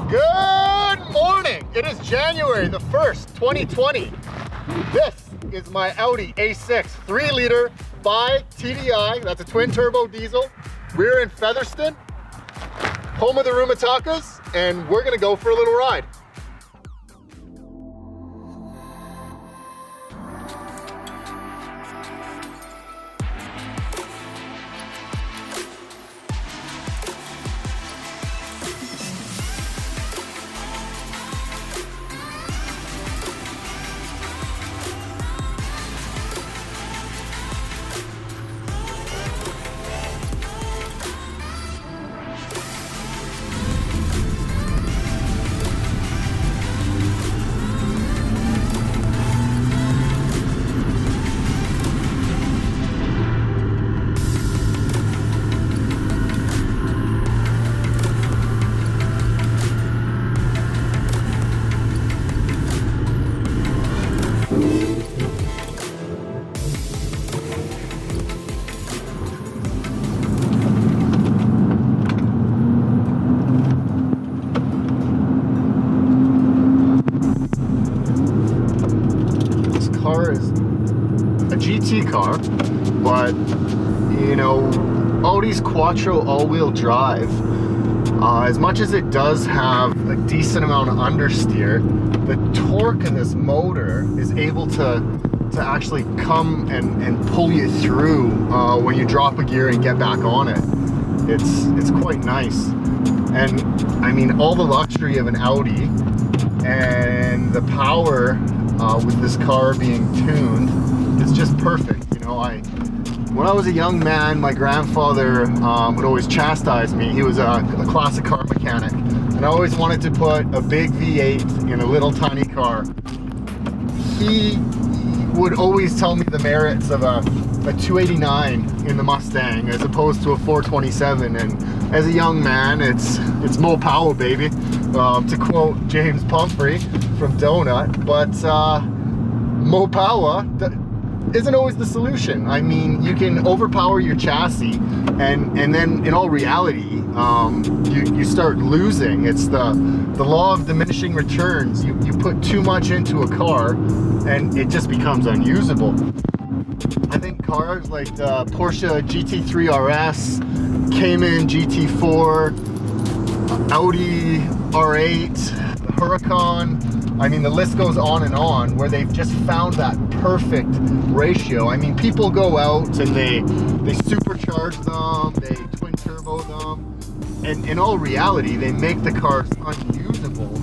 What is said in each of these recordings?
Good morning! It is January the 1st, 2020. This is my Audi A6 3-liter bi TDI. That's a twin turbo diesel. We're in Featherston, home of the Rimutakas, and we're gonna go for a little ride. Car is a GT car, but you know, Audi's Quattro all-wheel drive, as much as it does have a decent amount of understeer, the torque in this motor is able to actually come and pull you through when you drop a gear and get back on it. It's quite nice, and I mean, all the luxury of an Audi and the power with this car being tuned, it's just perfect. You know, when I was a young man, my grandfather would always chastise me. He was a classic car mechanic, and I always wanted to put a big V8 in a little tiny car. He would always tell me the merits of a 289 in the Mustang as opposed to a 427, and as a young man, it's Mo Power, baby, to quote James Pumphrey from Donut. But Mo Power isn't always the solution. I mean, you can overpower your chassis, and then in all reality, you start losing. It's the law of diminishing returns. You put too much into a car, and it just becomes unusable. I think cars like the Porsche GT3 RS, Cayman GT4, Audi R8, the Huracan, I mean, the list goes on and on, where they've just found that perfect ratio. I mean, people go out and they supercharge them, they twin turbo them, and in all reality, they make the cars unusable.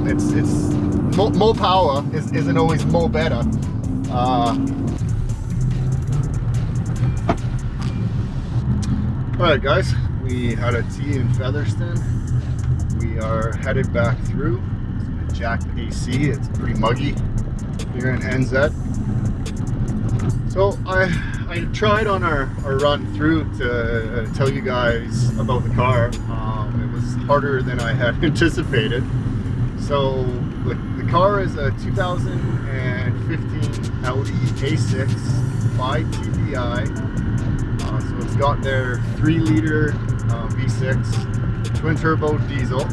It's Mo Power isn't always Mo Better. Alright guys, we had a tea in Featherston. We are headed back through. Jack the AC, it's pretty muggy here in NZ. So I tried on our run through to tell you guys about the car. It was harder than I had anticipated. So the car is a 2015 Audi A6 bi TDI. So it's got their 3-liter V6 twin turbo diesel.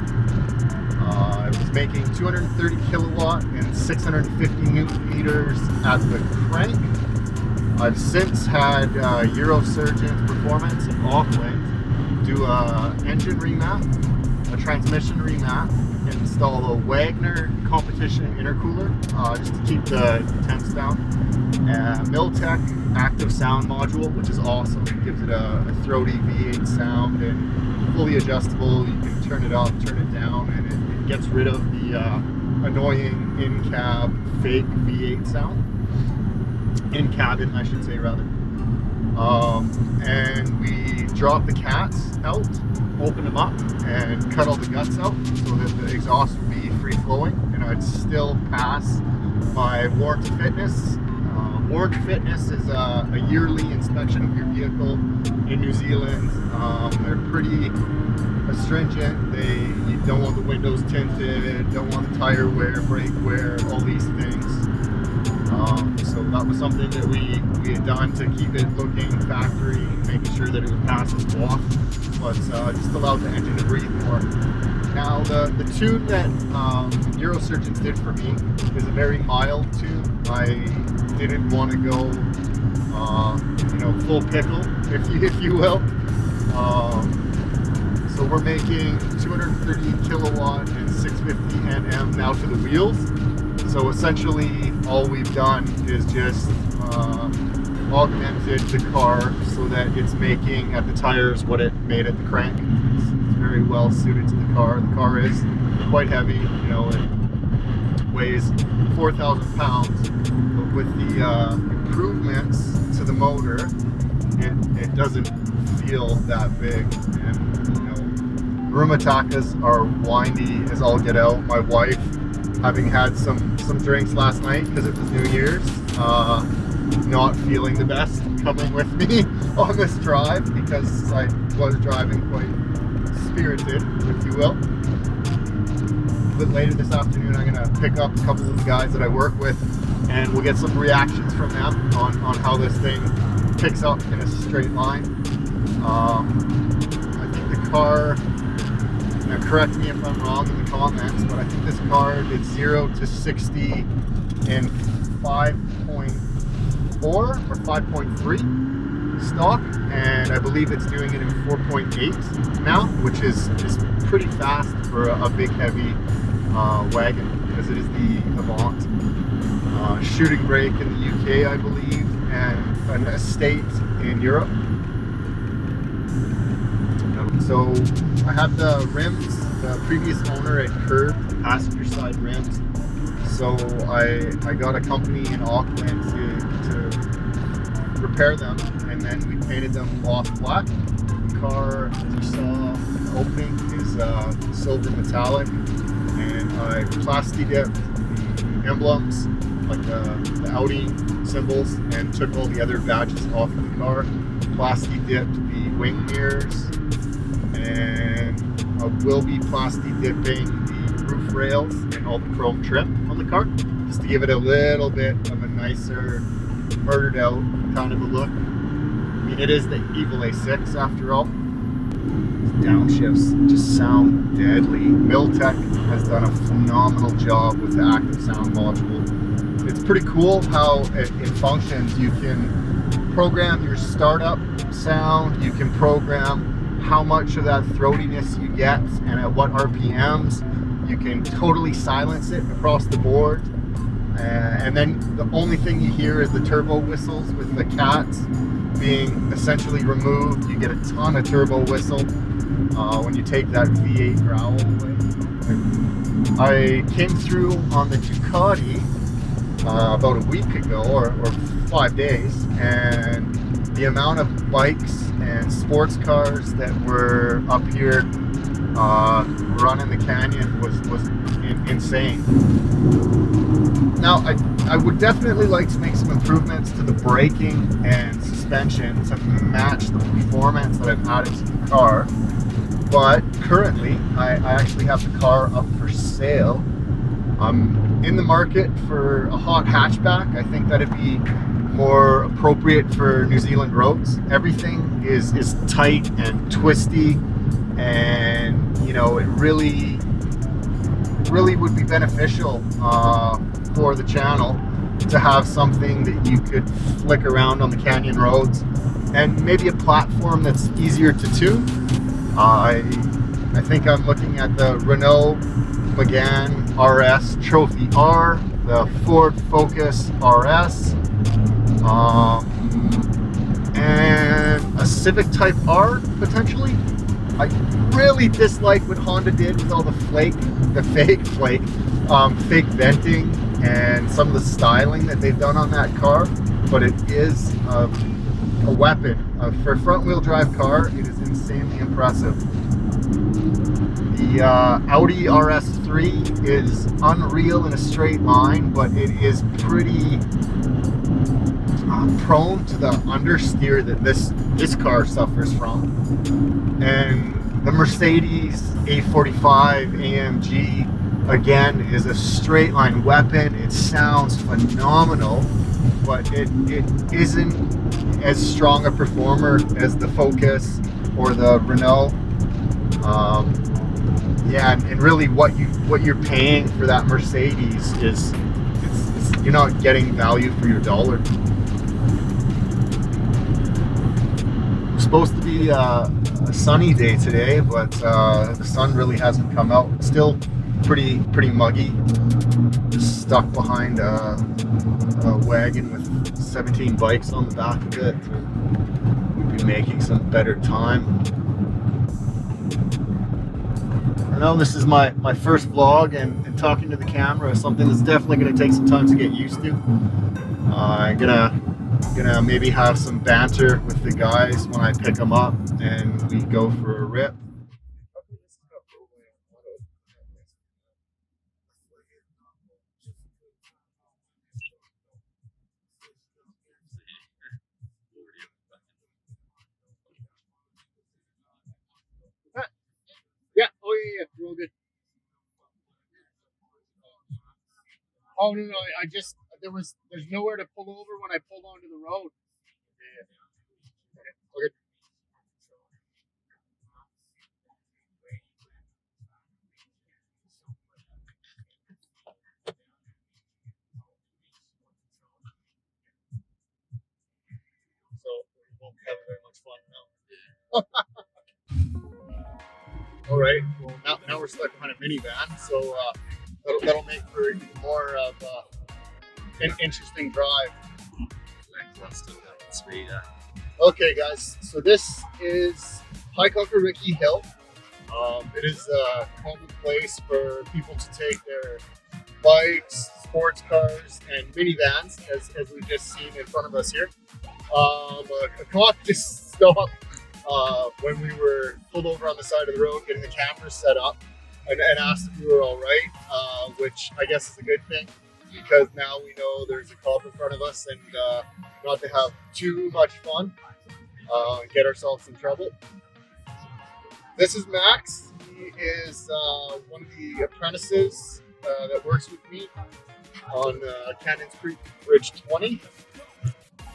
It was making 230 kilowatt and 650 newton meters at the crank. I've since had Eurosurgeon Performance in Auckland do an engine remap, a transmission remap, and install a Wagner competition intercooler just to keep the temps down. Miltech active sound module, which is awesome. It gives it a throaty V8 sound and fully adjustable. You can turn it up, turn it down, and it gets rid of the annoying in-cab fake V8 sound. In-cabin, I should say, rather. And we drop the cats out, open them up, and cut all the guts out so that the exhaust would be free-flowing, and I'd still pass my warranty fitness. Warranty fitness is a yearly inspection of your vehicle in New Zealand. They're pretty astringent. You don't want the windows tinted, don't want the tire wear, brake wear, all these things. So that was something that we had done to keep it looking factory, making sure that it would pass its walk, but just allowed the engine to breathe more. Now the tune that neurosurgeons did for me is a very mild tune. I didn't want to go, you know, full pickle, if you will. So we're making 230 kilowatt and 650 Nm now to the wheels. So essentially all we've done is just augmented the car so that it's making at the tires what it made at the crank. It's very well suited to the car. The car is quite heavy, you know, it weighs 4,000 pounds, but with the improvements to the motor, it doesn't feel that big. And you know, Rimutakas are windy as all get out. My wife, having had some drinks last night because it was New Year's, not feeling the best coming with me on this drive because I was driving quite spirited, if you will. A bit later this afternoon, I'm going to pick up a couple of the guys that I work with, and we'll get some reactions from them on how this thing picks up in a straight line. I think the car, now correct me if I'm wrong in the comments, but I think this car did 0 to 60 in 5.4 or 5.3 stock, and I believe it's doing it in 4.8 now, which is pretty fast for a big heavy wagon, because it is the Avant. Shooting brake in the UK, I believe, and an estate in Europe. So I had the rims, the previous owner had curved the passenger side rims, so I got a company in Auckland to repair them, and then we painted them gloss black. The car, as you saw in the opening, is silver metallic, and I plasti dipped the emblems, like the Audi symbols, and took all the other badges off of the car. Plasti dipped the wing mirrors, and I will be plasti dipping the roof rails and all the chrome trim on the car, just to give it a little bit of a nicer, murdered out kind of a look. I mean, it is the Evil A6 after all. These downshifts just sound deadly. Miltech has done a phenomenal job with the active sound module. It's pretty cool how it functions. You can program your startup sound, you can program how much of that throatiness you get and at what RPMs. You can totally silence it across the board, and then the only thing you hear is the turbo whistles, with the cats being essentially removed. You get a ton of turbo whistle when you take that V8 growl away. I came through on the Ducati about a week ago, or 5 days, and the amount of bikes and sports cars that were up here running the canyon was insane. Now, I would definitely like to make some improvements to the braking and suspension to match the performance that I've added to the car, but currently I actually have the car up for sale. I'm in the market for a hot hatchback. I think that'd be more appropriate for New Zealand roads. Everything is tight and twisty, and you know, it really would be beneficial for the channel to have something that you could flick around on the canyon roads, and maybe a platform that's easier to tune. I think I'm looking at the Renault Megane RS Trophy R, the Ford Focus RS, and a Civic Type R potentially. I really dislike what Honda did with all the fake venting and some of the styling that they've done on that car, but it is a weapon. For a front-wheel drive car, it is insanely impressive. The Audi RS3 is unreal in a straight line, but it is pretty prone to the understeer that this car suffers from. And the Mercedes A45 AMG, again, is a straight line weapon. It sounds phenomenal, but it isn't as strong a performer as the Focus or the Renault. Yeah, and really what you're paying for that Mercedes is you're not getting value for your dollar. It's supposed to be a sunny day today, but the sun really hasn't come out. It's still pretty muggy. Just stuck behind a wagon with 17 bikes on the back of it. We'll be making some better time. I know this is my first vlog, and talking to the camera is something that's definitely going to take some time to get used to. I'm gonna maybe have some banter with the guys when I pick them up and we go for a rip. Yeah, oh yeah, we're all good. Oh no, I just there's nowhere to pull over when I pulled onto the road. Yeah. Okay. So we won't have very much fun now. All right. Well, now we're stuck behind a minivan, so that'll make for even more of an interesting drive. Okay, guys. So this is Paekakariki Hill. It is a common place for people to take their bikes, sports cars, and minivans, as we've just seen in front of us here. A cop just stopped when we were pulled over on the side of the road, getting the cameras set up, and asked if we were all right, which I guess is a good thing, because now we know there's a cop in front of us, and not to have too much fun and get ourselves in trouble. This is Max. He is one of the apprentices that works with me on Cannons Creek Bridge 20,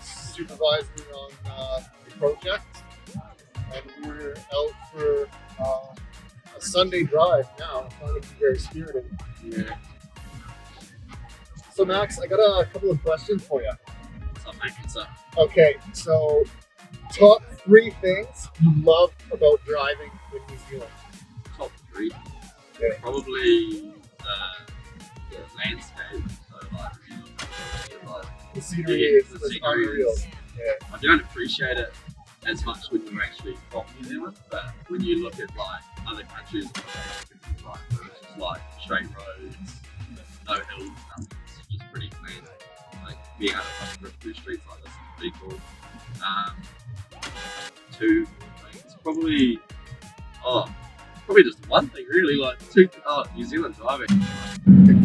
supervising on the project. And we're out for a Sunday drive now. I'm trying to be very spirited. Yeah. So Max, I got a couple of questions for you. What's up, mate? What's up? Okay, so top 3 things you love about driving in New Zealand. Top 3? Yeah. Probably the landscape. So like The scenery is unreal. Yeah. I don't appreciate it as much when you're actually from New Zealand, but when you look at like other countries, it's just like straight roads, no hills, nothing. It's just pretty clean. Like being able to rip through streets like this is pretty cool. 2 things, probably just one thing really, like New Zealand driving.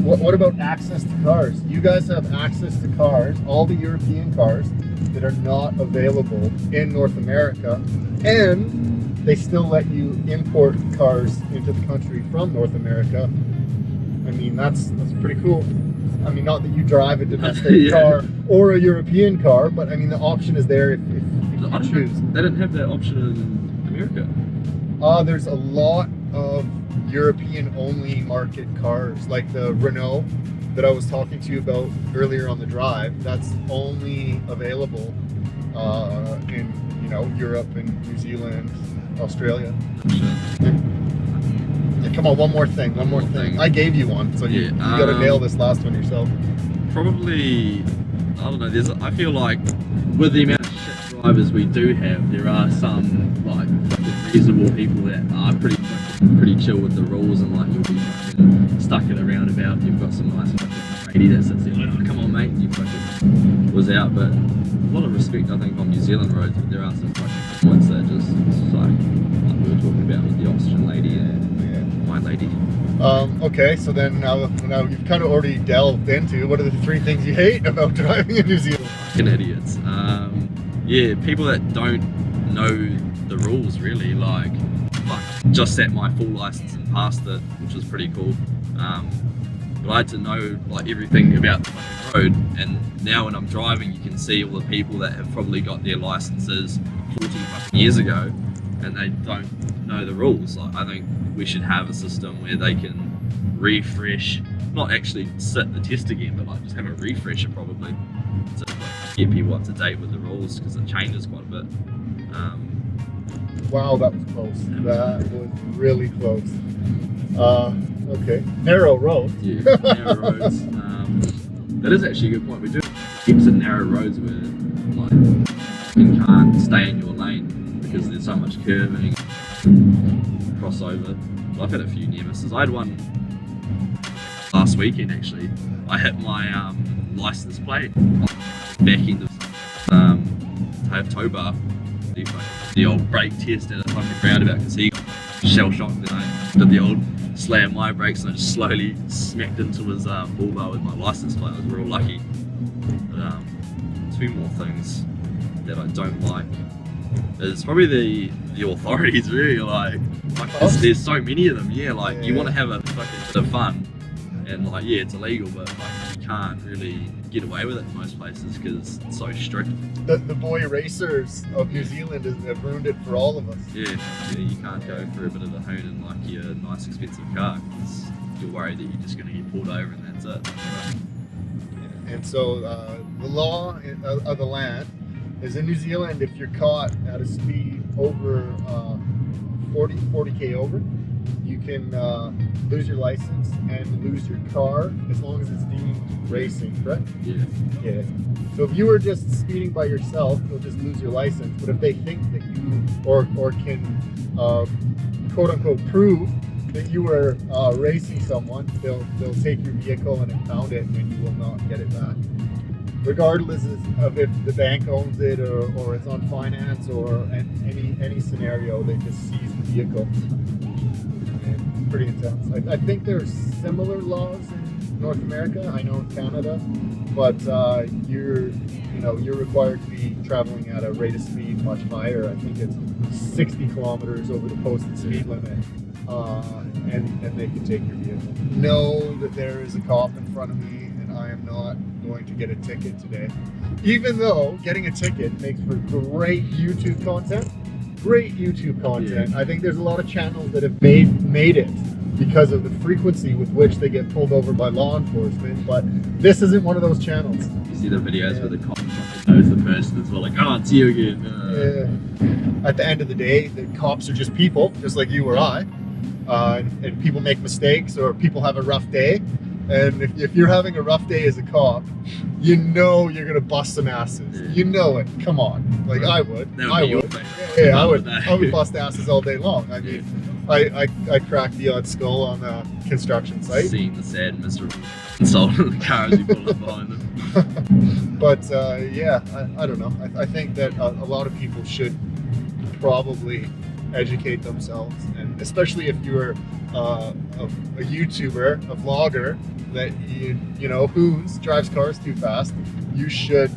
What about access to cars? You guys have access to cars, all the European cars that are not available in North America, and they still let you import cars into the country from North America. I mean, that's pretty cool. I mean, not that you drive a domestic yeah. car or a European car, but I mean, the option is there if you choose. They didn't have that option in America. There's a lot of European-only market cars, like the Renault that I was talking to you about earlier on the drive. That's only available in Europe and New Zealand, Australia. Yeah, come on, one more thing. I gave you one, so you got to nail this last one yourself. Probably, I don't know. I feel like with the amount of shit drivers we do have, there are some like reasonable people that are pretty chill with the rules, and like you'll be fucking stuck in a roundabout. You've got some nice fucking lady that sits there like, oh, come on mate, and you fucking was out. But a lot of respect, I think, on New Zealand roads, but there are some fucking points that just like we were talking about with the oxygen lady and wine lady. Okay, so then now you've kind of already delved into what are the 3 things you hate about driving in New Zealand. Fucking idiots. Yeah, people that don't know the rules really, like just set my full license and passed it, which was pretty cool. But I had to know like everything about the fucking road, and now when I'm driving you can see all the people that have probably got their licenses 40 fucking years ago and they don't know the rules. Like, I think we should have a system where they can refresh, not actually sit the test again, but like just have a refresher probably to like, get people up to date with the rules, because it changes quite a bit. Wow, that was close. That was really close. Okay, narrow road. Yeah, narrow roads. That is actually a good point. We do keep some narrow roads where like you can't stay in your lane because there's so much curving, crossover. Well, I've had a few near misses. I had one last weekend actually. I hit my license plate back end of tow bar. The old brake test at a fucking roundabout because he got shell shocked and I did the old slam my brakes and I just slowly smacked into his bull bar with my license plate. I was real lucky. But two more things that I don't like is probably the authorities really like there's so many of them. Yeah, like you want to have a fucking bit of fun and like yeah, it's illegal, but like you can't really get away with it in most places because it's so strict. The boy racers of New Zealand have ruined it for all of us. Yeah, you can't go for a bit of a hoon in like your nice expensive car because you're worried that you're just going to get pulled over and that's it. And so the law of the land is in New Zealand, if you're caught at a speed over 40k over, you can lose your license and lose your car as long as it's deemed racing, correct? Yeah. Yeah. So if you were just speeding by yourself, you'll just lose your license. But if they think that you or can quote unquote prove that you were racing someone, they'll take your vehicle and impound it, and you will not get it back, regardless of if the bank owns it or it's on finance or any scenario. They just seize the vehicle. And pretty intense. I think there's similar laws in North America. I know in Canada, but you're required to be traveling at a rate of speed much higher. I think it's 60 kilometers over the posted speed limit, and they can take your vehicle. Know that there is a cop in front of me, and I am not going to get a ticket today. Even though getting a ticket makes for great YouTube content. Great YouTube content. Yeah. I think there's a lot of channels that have made it because of the frequency with which they get pulled over by law enforcement, but this isn't one of those channels. You see the videos where the cop knows the person as well, like, oh, it's you again. At the end of the day, the cops are just people, just like you or I, and people make mistakes or people have a rough day. And if you're having a rough day as a cop, you know you're gonna bust some asses. Yeah. You know it. Come on, like I would. I would. Yeah, I would bust asses all day long. I mean, I cracked the odd skull on a construction site. Seeing the sad, miserable insult in the car as you pull up behind them. But yeah, I don't know. I think that a lot of people should probably educate themselves, and especially if you're a YouTuber, a vlogger that you know drives cars too fast, you should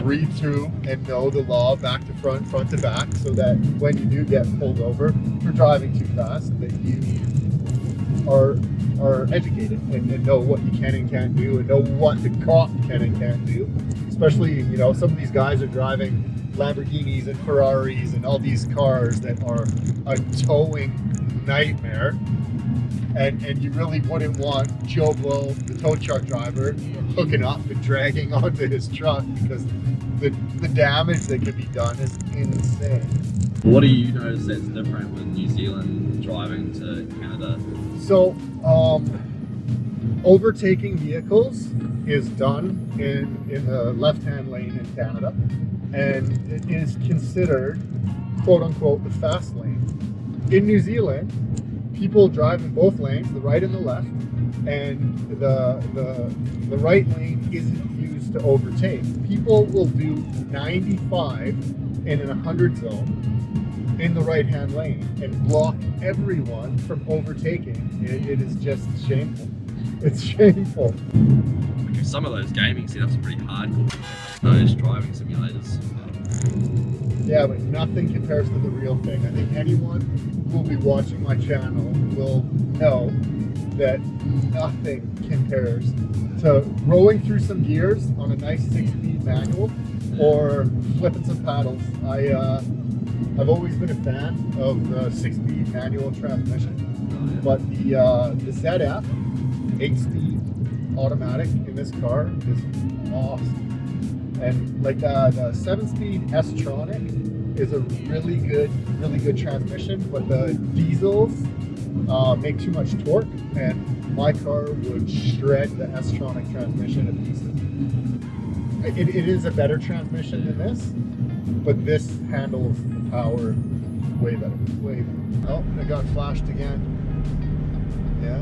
read through and know the law back to front, front to back, so that when you do get pulled over for driving too fast, that you are educated and know what you can and can't do, and know what the cop can and can't do. Especially, some of these guys are driving Lamborghinis and Ferraris and all these cars that are a towing nightmare, and you really wouldn't want Joe Blow, the tow truck driver, hooking up and dragging onto his truck, because the damage that can be done is insane. What do you notice that's different with New Zealand driving to Canada? So overtaking vehicles is done in the left-hand lane in Canada, and it is considered quote unquote the fast lane. In New Zealand, people drive in both lanes, the right and the left, and the right lane isn't used to overtake. People will do 95 in an 100 zone in the right-hand lane and block everyone from overtaking. It is just shameful. It's shameful. Because some of those gaming setups are pretty hardcore. Those driving simulators. Yeah, but nothing compares to the real thing. I think anyone who will be watching my channel will know that nothing compares to rolling through some gears on a nice 6-speed manual or flipping some paddles. I've always been a fan of the 6-speed manual transmission, but the ZF 8-speed automatic in this car is awesome. And like the 7-speed S-tronic is a really good transmission, but the diesels make too much torque, and my car would shred the S-tronic transmission to pieces. It is a better transmission than this, but this handles the power way better, way better. Oh, it got flashed again. Yeah,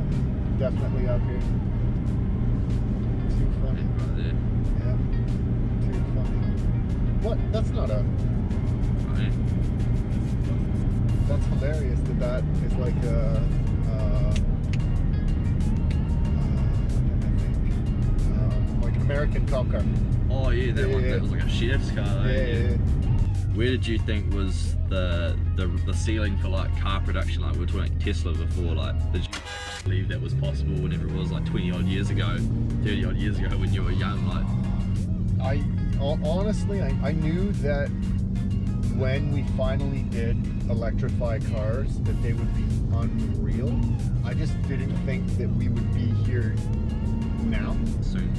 definitely up here. Too funny. Yeah, too funny. What? That's not a... That's hilarious that is like a... like an American cop car. Oh yeah, that one. That was like a chef's car. Yeah. Where did you think was the ceiling for like car production? Like we were talking about Tesla before. Like, did you believe that was possible whenever it was like 20 odd years ago, 30 odd years ago when you were young? Like, honestly, I knew that when we finally did electrify cars, that they would be unreal. I just didn't think that we would be here now,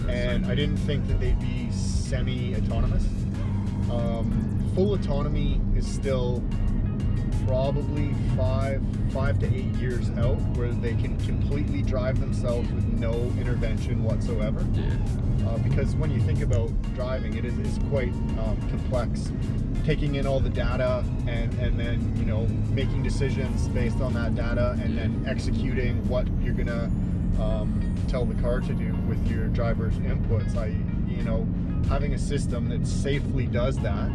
and I didn't think that they'd be semi-autonomous. Full autonomy is still probably five to 8 years out, where they can completely drive themselves with no intervention whatsoever. Because when you think about driving, it is quite complex. Taking in all the data and then, you know, making decisions based on that data, and then executing what you're gonna tell the car to do with your driver's inputs. You know, having a system that safely does that,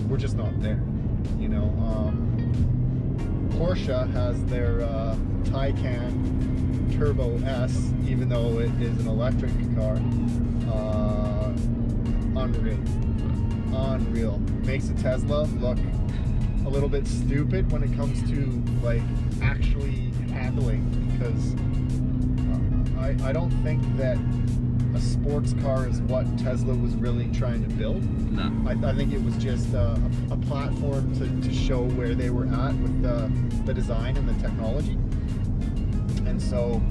we're just not there. You know, Porsche has their Taycan Turbo S, even though it is an electric car. Unreal. Makes a Tesla look a little bit stupid when it comes to like actually handling, because I don't think that a sports car is what Tesla was really trying to build. No. I think it was just a platform to show where they were at with the design and the technology. And so,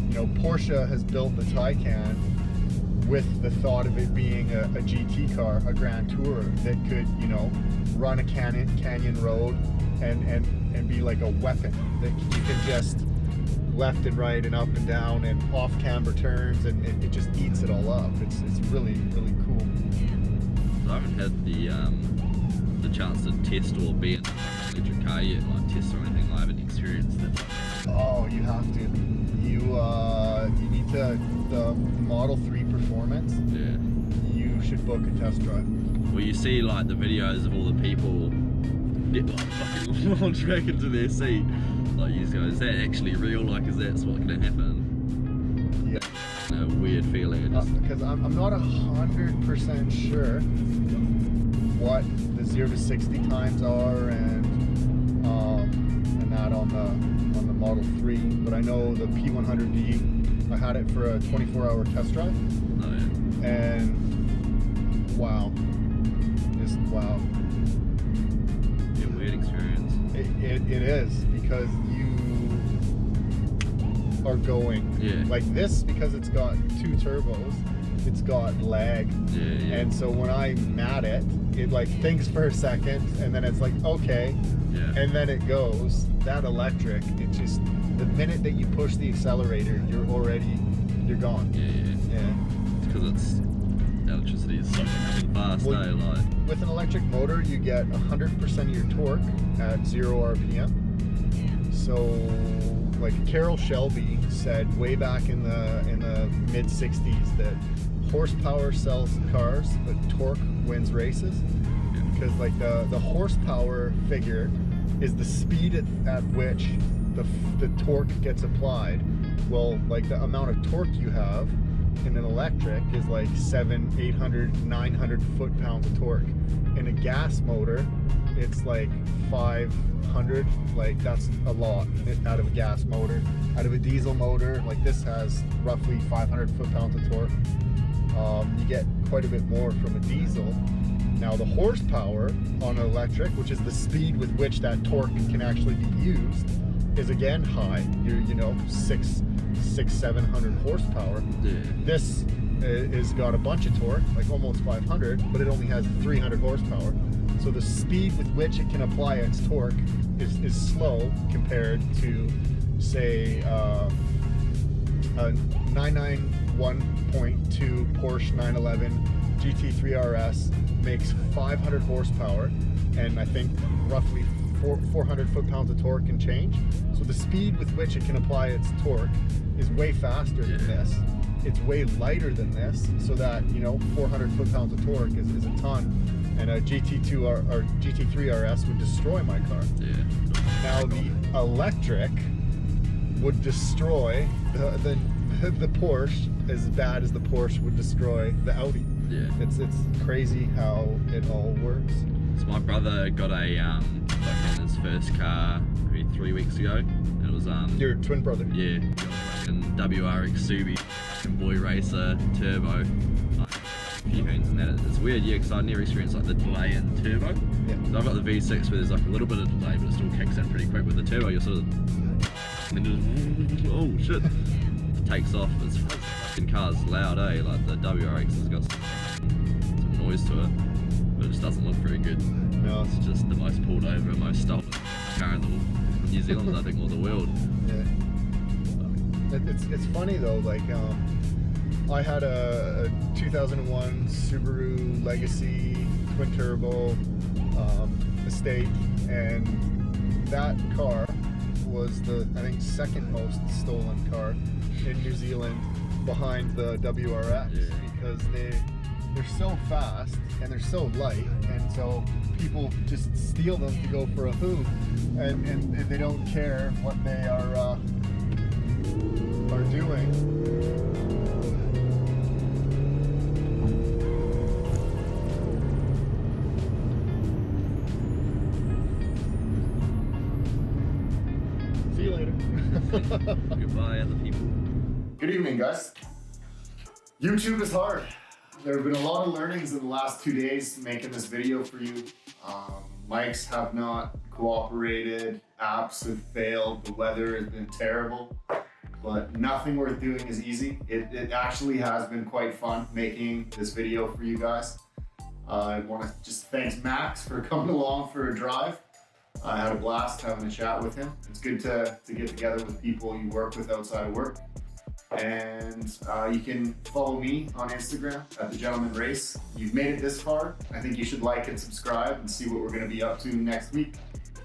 you know, Porsche has built the Taycan with the thought of it being a GT car, a Grand Tourer that could, you know, run a canyon road and be like a weapon that you can just left and right and up and down and off camber turns, and it just eats it all up. It's really cool. So I haven't had the chance to test or be in an electric car yet, like test or anything. I haven't experienced it. Oh, you have to. You need to, the Model 3 Performance. Yeah. You should book a test drive. Well, you see like the videos of all the people get like fucking launch back into their seat. Like, you go, is that actually real? Like, is that what's gonna happen? Yeah. A weird feeling. Because I'm not 100% sure what the 0 to 60 times are, and that on the Model 3. But I know the P100D, I had it for a 24-hour test drive. Oh yeah. And wow, just wow. Yeah, weird experience. It is, because you are going. Yeah. Like this, because it's got 2 turbos, it's got lag. Yeah. And so when I'm at it like thinks for a second, and then it's like, okay. Yeah. And then it goes. That electric, it just, the minute that you push the accelerator, you're gone. Yeah. Because electricity is so fucking fast, Well, like. With an electric motor, you get 100% of your torque at 0 RPM. So, like Carroll Shelby said way back in the mid 60s that horsepower sells cars, but torque wins races. Yeah. Because like the horsepower figure is the speed at which the torque gets applied. Well, like the amount of torque you have in an electric is like 700, 800, 900 foot-pounds of torque. In a gas motor, it's like 500. Like, that's a lot out of a gas motor. Out of a diesel motor, like this has roughly 500 foot-pounds of torque. You get quite a bit more from a diesel. Now the horsepower on an electric, which is the speed with which that torque can actually be used, is again high. You're, you know, 700 horsepower. Yeah. This is got a bunch of torque, like almost 500, but it only has 300 horsepower. So the speed with which it can apply its torque is slow compared to, say, a 991.2 Porsche 911 GT3 RS makes 500 horsepower and I think roughly 400 foot-pounds of torque and change. So the speed with which it can apply its torque is way faster than this. It's way lighter than this, so that, you know, 400 foot-pounds of torque is a ton, and a GT2 or GT3 RS would destroy my car. Yeah. Now the electric would destroy the Porsche as bad as the Porsche would destroy the Audi. Yeah. It's crazy how it all works. So my brother got a like in his first car maybe 3 weeks ago. And it was Your twin brother. yeah, fucking WRX Subi, fucking boy racer turbo. Like, a few things and that. It's weird, yeah, because I never experienced like the delay in turbo. Yeah. So I've got the V6 where there's like a little bit of delay, but it still kicks in pretty quick. With the turbo, you're sort of and then just, oh shit, it takes off. It's fucking car's loud, eh? Like the WRX has got some noise to it, but it just doesn't look very good. No, It's just the most pulled over, most stolen car in New Zealand, I think, or the world. yeah. It's funny though, like I had a 2001 Subaru Legacy twin turbo estate, and that car was the, I think, second most stolen car in New Zealand behind the WRX. Yeah. Because they're so fast and they're so light, and so people just steal them to go for a hoot, and they don't care what they are doing. See you later. Goodbye, other people. Good evening, guys. YouTube is hard. There have been a lot of learnings in the last 2 days making this video for you. Mics have not cooperated, apps have failed, the weather has been terrible, but nothing worth doing is easy. It actually has been quite fun making this video for you guys. I want to just thank Max for coming along for a drive. I had a blast having a chat with him. It's good to get together with people you work with outside of work. And you can follow me on Instagram at The Gentleman Race. You've made it this far. I think you should like and subscribe and see what we're going to be up to next week.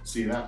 See you then.